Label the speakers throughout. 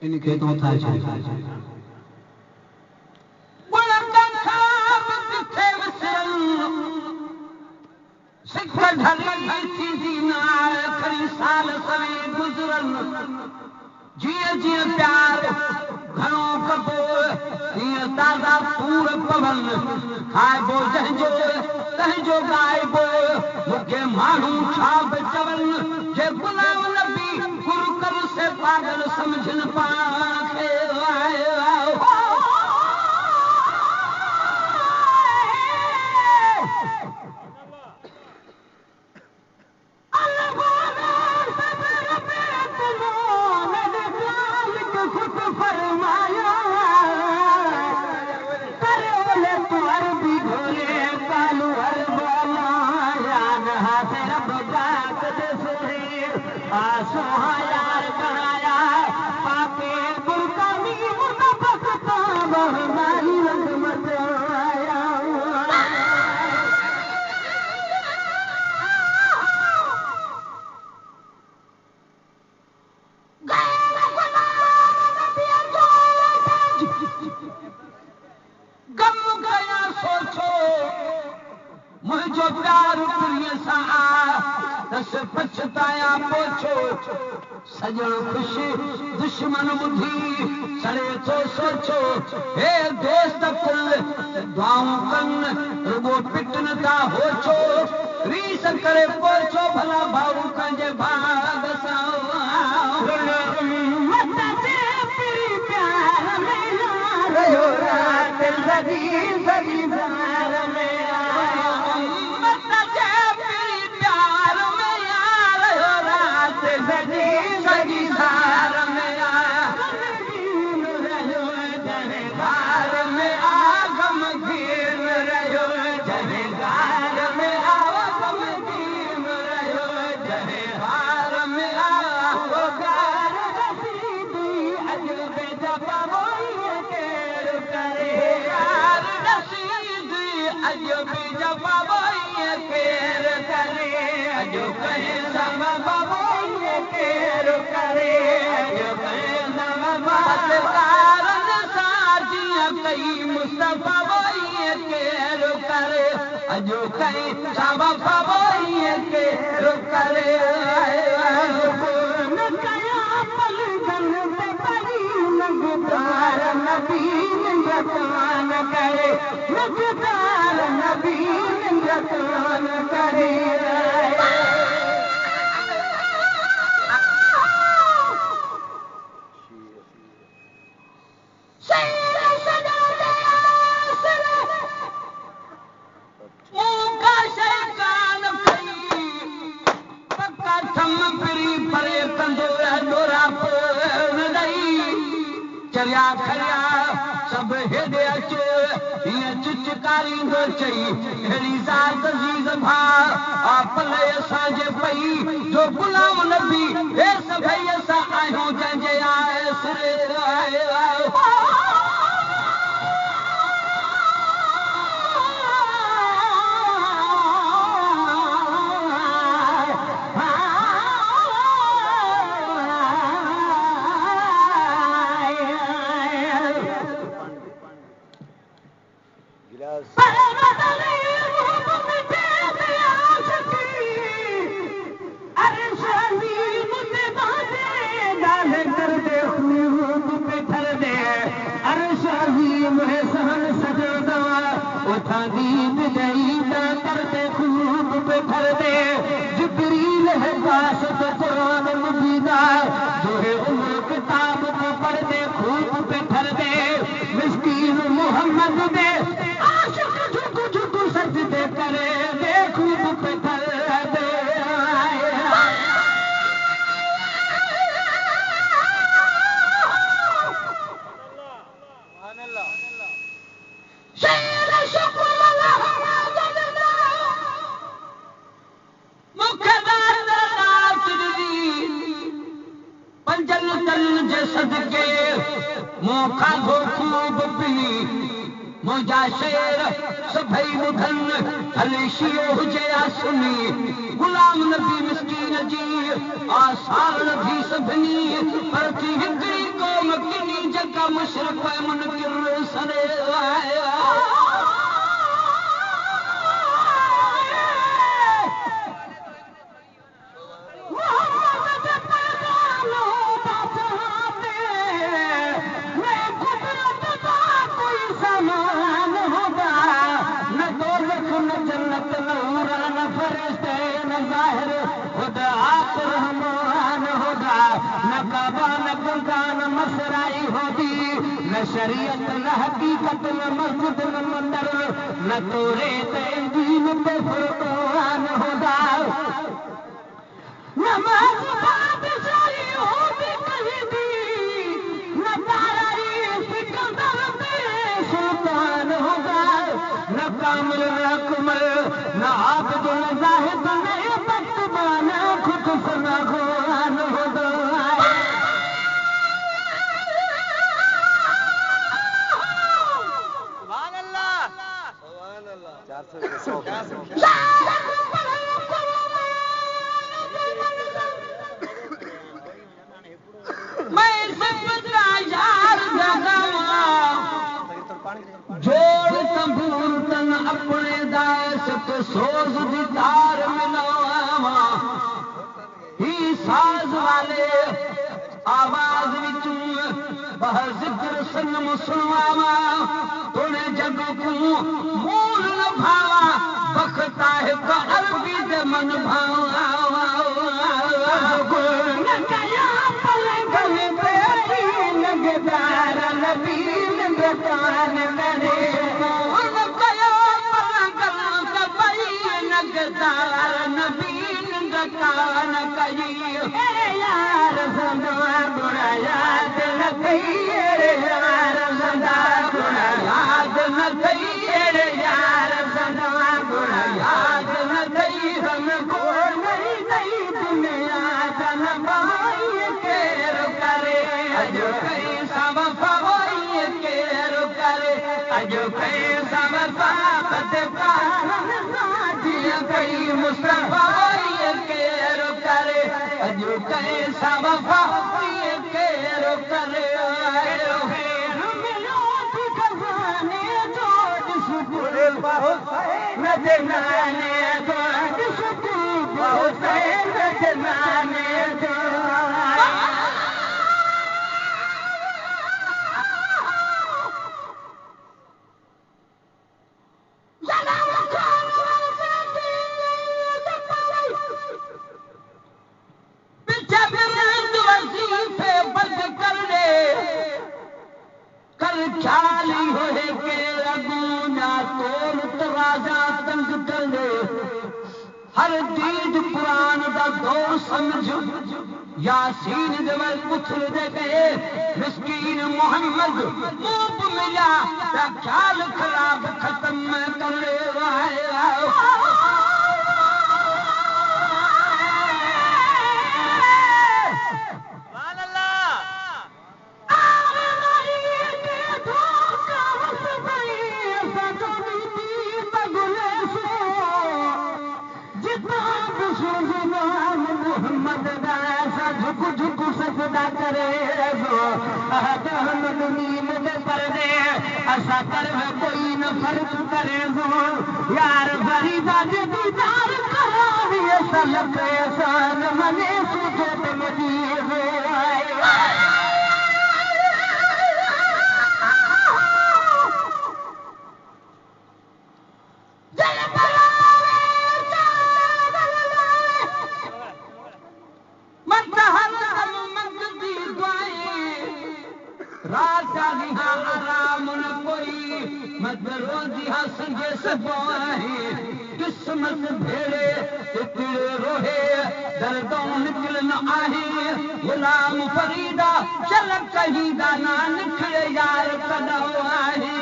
Speaker 1: इनके तो था
Speaker 2: जीअं जीअं प्यार घणो कबो तीअं ताज़ा सूर पवन खाइबो जंहिंजो तंहिंजो ॻाइबो मूंखे माण्हू छा बि चवनि जे गुलाम नबी गुरू कर से पागल समझनि पाण खे पछताया पोछो सजण ख़ुशी दुश्मन ॿुधी सड़े थो सोचो हे दोस्त कुल दुआऊं कनि रुगो पिटनि था होचो रीस करे पोछो भला भाऊ कंहिंजे भाग सां अॼो कई सावा पवई के करे न कया पलगन पे परी नगदार नबी निंदकान करे नगदार नबी निंदकान करे चरिया खरिया सभु हेॾे अचो हीअं चिचकारींदो चई अहिड़ी ज़ात अज़ीज़ भाउ पले असांजे पई जो गुलाम नबी हे सभई असां आहियूं जंहिंजे आहे सिरे गुलाम नबी मिस्कीन जी आसार थी सभिनी पर थी हिकिड़ी क़ौम किनी जेका मुशरिक मुनकिर सरे शरीयत न हकीकत न मस्जिद न मंदिर न तोरे दीन पे फुरकान होगा नमाज बादशाही होगी कहीं भी न तारी सिकंदर पे सुल्तान होगा न कामिल न अकमल न आबिद न जाहिद न इबादतमान खुद फना खुरान होगा जोड़ तंबूर तन अपने दास ते सोज दी तार मिलावा ही साज वाले आवाज विचों बह जिक्र सनम सुनवावा तोने जग को मूल न भावा बखता है अरबी दे मन भावा न कया पल गल पे लगदार नबी नगदान करे न कया पल गल पे लगदार नबी नगदान कई यार सदा गुना याद न कई यार सदा गुना याद न कई यार सदा गुना याद न कई हमको नहीं दुनिया जन पाई केर करे अजो कई सब पाई केर करे अजो कई सब पापत पारन साजिया कई मुस्तफा केर करे अजो कई सब पाई केर करे बहुत नजनाने बहुत नजनाने ख्याली होए के लगूना तोल तराजा तंग कर हर दीद कुरान दा दौर समझ यासीन दे पुछल दे गए मिस्कीन मोहम्मद मूप मिला ता ख्याल खराब खत्म कर असा कर कोई न फर्क करे यार फरीदा दीदार करा लख एहसान मने सुजत मजीद आराम न कोई मदरो दिया संगे सबाही किस्मत भेड़े तिड़े रोहे दर्दों निकल न आहे गुलाम फरीदा चल कहीं दाना निकले यार कदम आहे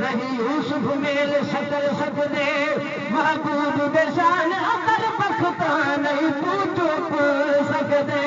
Speaker 2: नहीं यूसुफ मेल सकल सकदे महबूब बेशान अकल पखता नहीं तू चुप सकदे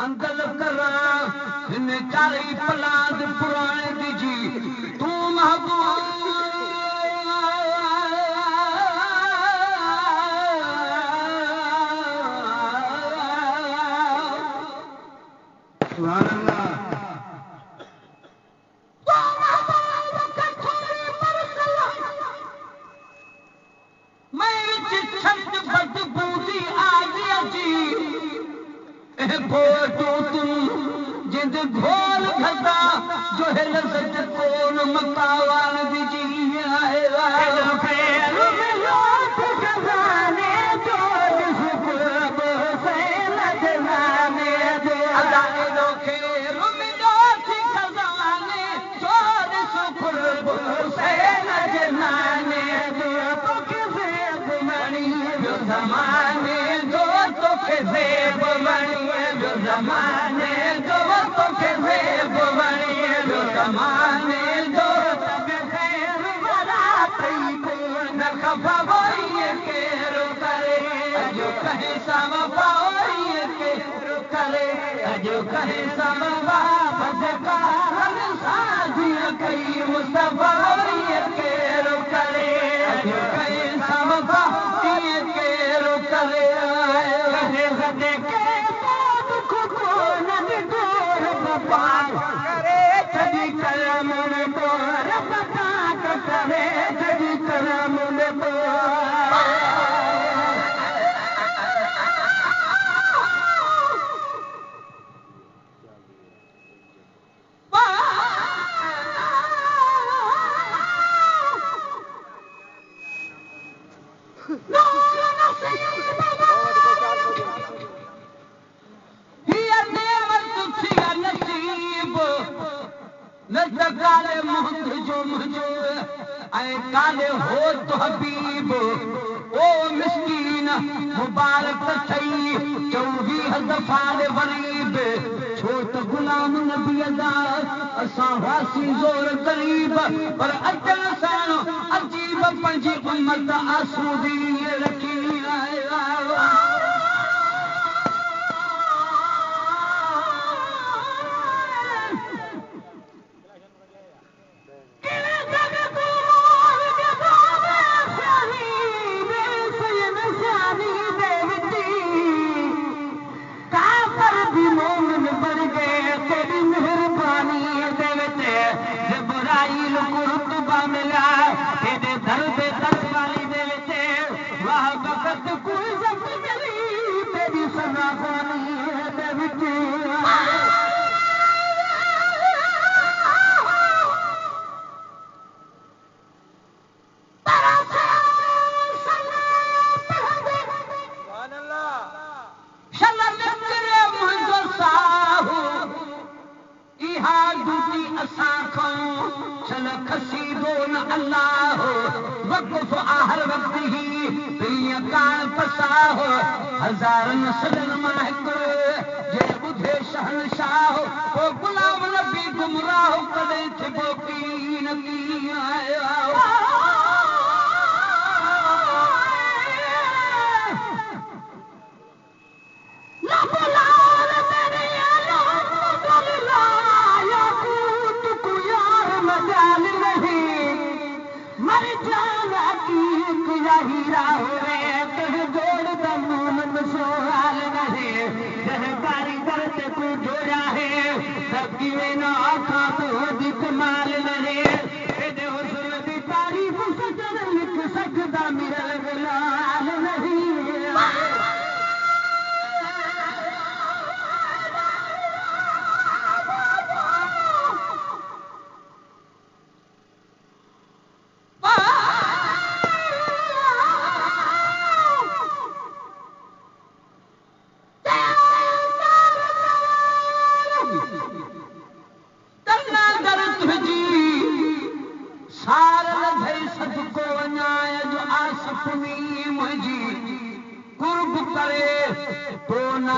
Speaker 2: अंकल करा चारी पलाद पुराने दीजी तू महबूब
Speaker 1: सुभान अल्लाह
Speaker 2: जिंद घोल घटा जो है लज़त कोन मकावान दी जी आहे खजाने जो सुखब हुसैन जनाने दे अदाए लो खेर मिलो थी खजाने जो सुखब हुसैन जनाने दे तो के ज़ेब मणी जो ज़माने जो तो के ज़ेब मणी जो ज़माने जो तो के ज़ेब मणी जो ज़माने जो तब खैर बराती को न खफा होइए के रो करे अजो कहे सम पाइए के रो करे अजो कहे सम बदकार साजी कई मुस्तफा होइए के रो करे अजो कहे सम पाइए के रो करे कहे सदे के करे छड़ी करम में तोर पता करे छड़ी करम में काले मोहत जो मुझो ऐं काले हो तो हबीब ओ मिस्कीन मुबारक थई 24 दफ़ा वरीब छो त गुलाम नबी दा असां वासी ज़ोर ग़रीब पर अचण सां अजीब पंहिंजी उम्मत आसूदी रखी आहे हज़ार नसलन मां हिकु जे ॿुधे शहनशाह को गुलाम नबी गुमराह कॾहिं थिबो कीन कीन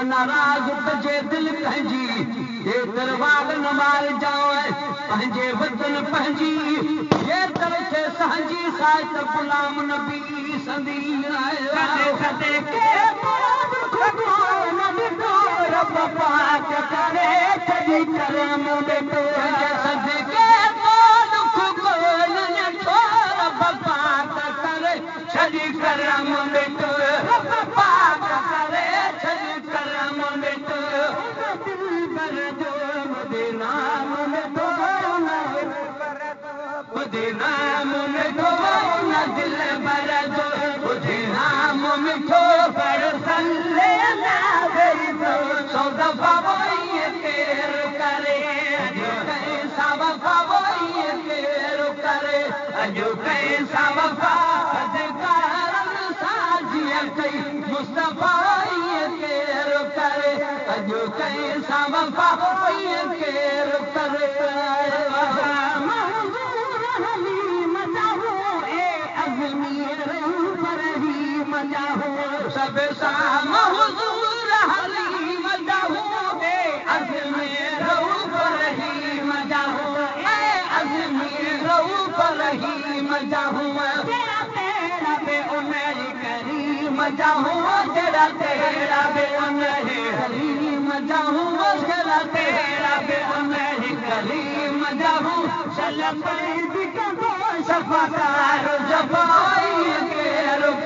Speaker 2: नाराज़ कजे दिल पंहिंजी ये दरबार न मार जाए पंहिंजे वतन पंहिंजी ये तरह सहजी साथ गुलाम नबी संदी आए सदे के रब पाक करे छड़ी करम बेटो सदे के दुख को न रब पाक करे छड़ी करम बेटो रब पाक करे छड़ी करम बेटो दिल भर जो नाम में तो तुझे नाम में तो न दिल भर दो तुझे नाम मिठो पर सल्ले अला गई तो सौ दफा वही तेर करे अजो कैसा वफा वही तेर करे अजो कैसा वफा अजकारन साजिया कई मुस्तफा ये तेर करे अजो कैसा वफा वही तेर करे सब शाम हुजूर हलीम जाहू ए अजमेर रहीम जाहू ए अजमेर रहीम जाहू तेरा तेरा बे उन्हें करीम जाहू तेरा तेरा बे उन्हें करीम जाहू तेरा तेरा बे उन्हें करीम जाहू सलम दिखो शफाकार जबाई के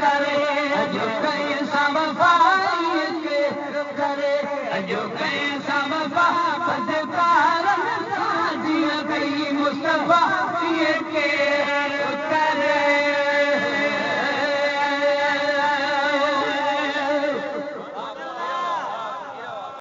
Speaker 2: करे अजो कैसा वफा के करे अजो कैसा वफा फदकार जिया गई मुस्तफा ये के